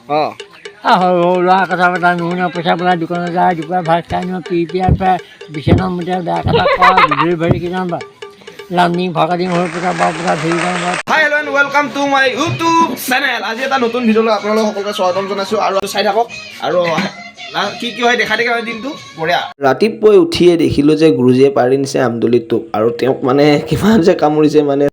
সৰু ল'ৰা কথা পতা নুশুনে পইচা পেলাই দোকানত যায় দুপৰীয়া ভাত খাই নো পিয়াই প্ৰায় বিচনা মুঠে বেয়া কথা কোৱা গুধৰি ভৰি কিমান বা লামডিং ফকাডিং হৈ পইচা বা পইচা ধৰি যাওঁ বা hi hello' and welcome to my YouTube channel. আজি এটা নতুন ভিডিঅ'লৈ আপোনালোক সকলোকে স্বাগতম জনাইছোঁ আৰু চাই থাকক আৰু কি হয় দেখা দেখি দিনটো বঢ়িয়া। ৰাতিপুৱাই উঠিয়ে দেখিলোঁ যে গুৰুজীয়ে পাৰি নিছে আমদলিৰ টোপ আৰু তেওঁক মানে কিমান যে কামুৰিছে মানে।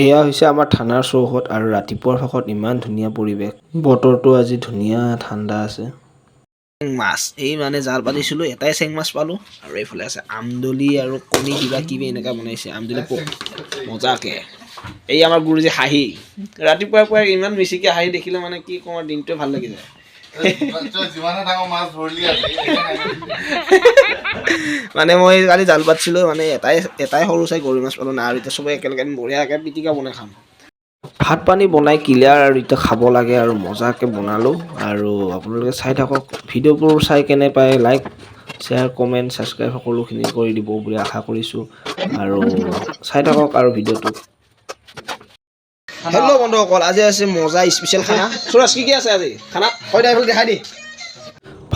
এয়া হৈছে আমাৰ থানাৰ চৌহদ আৰু ৰাতিপুৱাৰ ভাগত ইমান ধুনীয়া পৰিৱেশ, বতৰটো আজি ধুনীয়া ঠাণ্ডা আছে। মাছ এই মানে জাল পাতিছিলোঁ, এটাই চেং মাছ পালোঁ আৰু এইফালে আছে আমদলি আৰু কণী কিবা কিবি এনেকুৱা বনাইছে আমদলি মজাকে। এই আমাৰ গুৰুজী হাঁহি ৰাতিপুৱাই পুৱাই ইমান মিচিকে হাঁহি দেখিলে মানে কি কওঁ আৰু দিনটোৱে ভাল লাগি যায়। মানে মই কালি জাল পাতিছিলোঁ মানে এটাই সৰু চাই গৰৈ মাছ পালোঁ না আৰু এতিয়া চবে একেলগে বঢ়িয়াকৈ পিটিকা বনাই খাম। ভাত পানী বনাই ক্লিয়াৰ আৰু এতিয়া খাব লাগে আৰু মজাকৈ বনালোঁ আৰু আপোনালোকে চাই থাকক ভিডিঅ'বোৰ চাই কেনে পায় লাইক শ্বেয়াৰ কমেণ্ট ছাবস্ক্ৰাইব সকলোখিনি কৰি দিব বুলি আশা কৰিছোঁ আৰু চাই থাকক আৰু ভিডিঅ'টো। হেল্ল' বন্ধুসকল, আজি আছে মজা স্পেচিয়েল খানা। সুৰজ কি আছে আজি খানাত হয় দাইল দেখাই দি।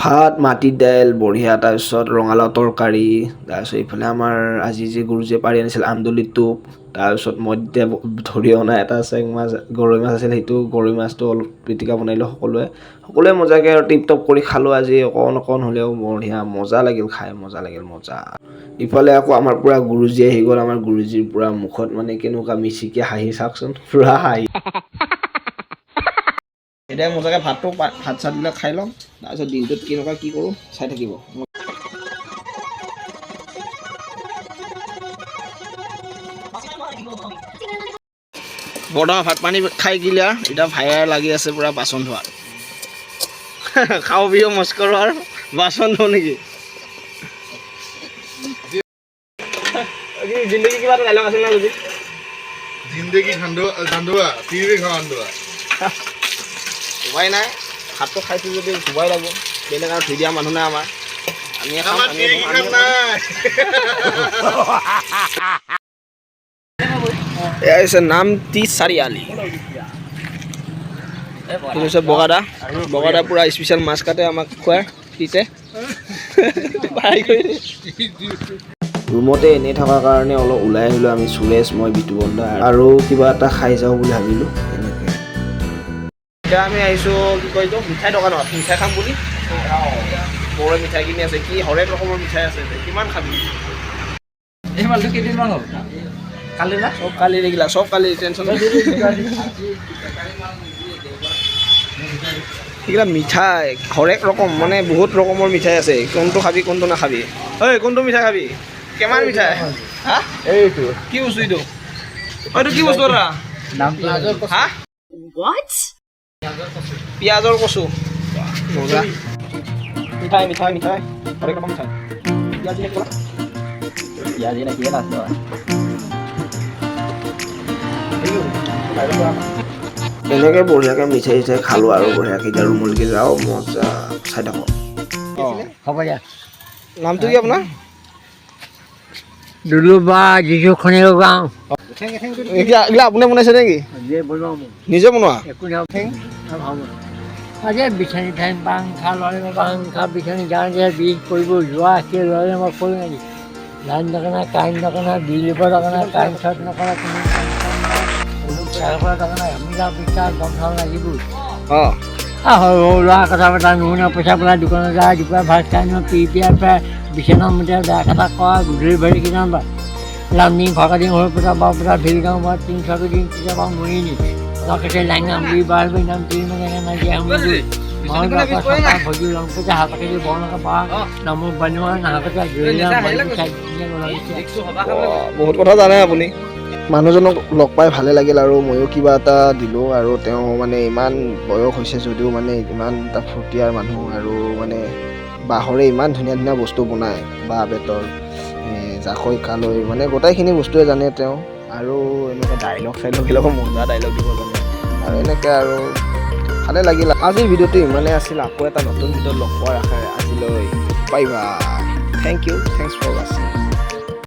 ভাত মাটি দাইল বঢ়িয়া, তাৰপিছত ৰঙালাও তৰকাৰী, তাৰপিছত এইফালে আমাৰ আজি যি গুৰুজীয়ে পাৰি আনিছিল আমদলিৰ টোপ, তাৰপিছত মই এতিয়া ধৰি অনা এটা চেং মাছ গৰৈ মাছ আছিল, সেইটো গৰৈ মাছটো অলপ পিটিকা বনাইলোঁ সকলোৱে মজাকৈ আৰু টিপ টপ কৰি খালোঁ আজি অকণ হ'লেও বঢ়িয়া মজা লাগিল খাই মজা। ইফালে আকৌ আমাৰ পূৰা গুৰুজী আহি গ'ল, আমাৰ গুৰুজীৰ পূৰা মুখত মানে কেনেকুৱা মিচিকে হাঁহি চাওকচোন পূৰা হাঁহি। এতিয়া মজাকৈ ভাত চাতবিলাক খাই ল'ম, তাৰপিছত দিনটোত কেনেকুৱা কি কৰোঁ চাই থাকিব। বৰ্তমান ভাত পানী খাই গিলা এতিয়া ভাইয়াৰ লাগি আছে পূৰা বাচন ধোৱাত। খাওঁ বিহু মস্কৰো আৰু বাচন ধোওঁ নেকি? জিন্দগী কিবা এটা ডাইলগ আছিল না যদি জিন্দগী খান্দোৱা তিৰি খান্দোৱা উপায় নাই, ভাতটো খাইছোঁ যদি ধুবাই লাগিব, বেলেগ আৰু ধুই দিয়া মানুহ নাই আমাৰ, আমিয়ে খাম। এয়া হৈছে নামটি চাৰিআলি, হৈছে বগাদা পূৰা স্পেচিয়েল মাছ কাটে আমাক খুৱাই দিছে। ৰুমতে এনেই থকাৰ কাৰণে অলপ ওলাই আহিলোঁ আমি, সুৰেশ মই বিতুবন্ধা আৰু কিবা এটা খাই যাওঁ বুলি ভাবিলোঁ এনেকৈ। এতিয়া আমি আহিছোঁ কি কয় এইটো মিঠাই দোকানত, মিঠাই খাম বুলি। বড়ো মিঠাই কিনি আছে, কি হৰেক ৰকমৰ মিঠাই আছে, কিমান খাবি? এই মালটো কেইদিনমান হ'ল কালি না চব কালি দেখিলা, চব কালি টেনশ্যন সেইগিলা মিঠাই হৰেক ৰকম মানে বহুত ৰকমৰ মিঠাই আছে, কোনটো খাবি কোনটো নাখাবি। ঐ কোনটো মিঠাই খাবি? কেমান মিঠাই? হা এইটো কি বস্তু এইটো? এইটো কি বস্তু এটা? হা পিঁয়াজৰ কচু মজা। মিঠাই হৰেক ৰকম মিঠাই। এনেকৈ বঢ়িয়াকৈ মিঠাই চিঠাই খালোঁ আৰু বঢ়িয়াকৈ এতিয়া ৰুমলৈকে যাওঁ মজা চাই থাকক। হ'ব দিয়া। নামটো কি আপোনাৰ? দুলুবা যিটো খনিৰ গাঁও এইগিলা আপুনি বনাইছে নেকি? নিজে বনোৱা? আজি বিচনী ঠাইন পাংখা ল'লে পাংখা বিচনী গাঁও যে বিষ কৰিব যোৱা সেই ল'লে মই কৈ নেকি লাইন দোকানা কাৰেণ্ট দোকানা বিজুলী দোকানা কাৰেণ্ট চট নকৰা কোনো দোকানা আমি যাওঁ বিশ্বাস গম চাব লাগিবই। সৰু ল'ৰা কথা পতা নুশুনে পইচা পেলাই দোকানত যায় দুপৰীয়া ভাত খাই নো পিয়াই প্ৰায় বিচনা মুঠে বেয়া কথা কোৱা গুধৰি ভৰি কিমান বা লামডিং ফকাডিং হৈ পইচা বা পইচা ধৰি যাওঁ বা 3-4 দিন কেতিয়াবা মৰি নি লগে লাইন নামবি বাৰ নাম তিৰি মানে নাজিয়া ভজি লং পইচা হাতকে দি বনকে পা নামৰ বনোৱা নাহাকতে বহুত কথা জানে আপুনি। মানুহজনক লগ পাই ভালে লাগিল আৰু ময়ো কিবা এটা দিলোঁ আৰু তেওঁ মানে ইমান বয়স হৈছে যদিও মানে ইমান এটা ফূৰ্তিয়াৰ মানুহ আৰু মানে বাঁহৰে ইমান ধুনীয়া ধুনীয়া বস্তু বনায়, বাঁহ বেতৰ জাকৈ কালৈ মানে গোটেইখিনি বস্তুৱে জানে তেওঁ আৰু এনেকুৱা ডাইলগ এইবিলাকো মজা ডাইলগ দিব জানে আৰু এনেকৈ আৰু ভালে লাগিল। আজিৰ ভিডিঅ'টো ইমানেই আছিল, আকৌ এটা নতুন ভিডিঅ'ত লগ পোৱাৰ আশাৰে আজিলৈ bye bye. Thank you, thanks for ৱাচিং।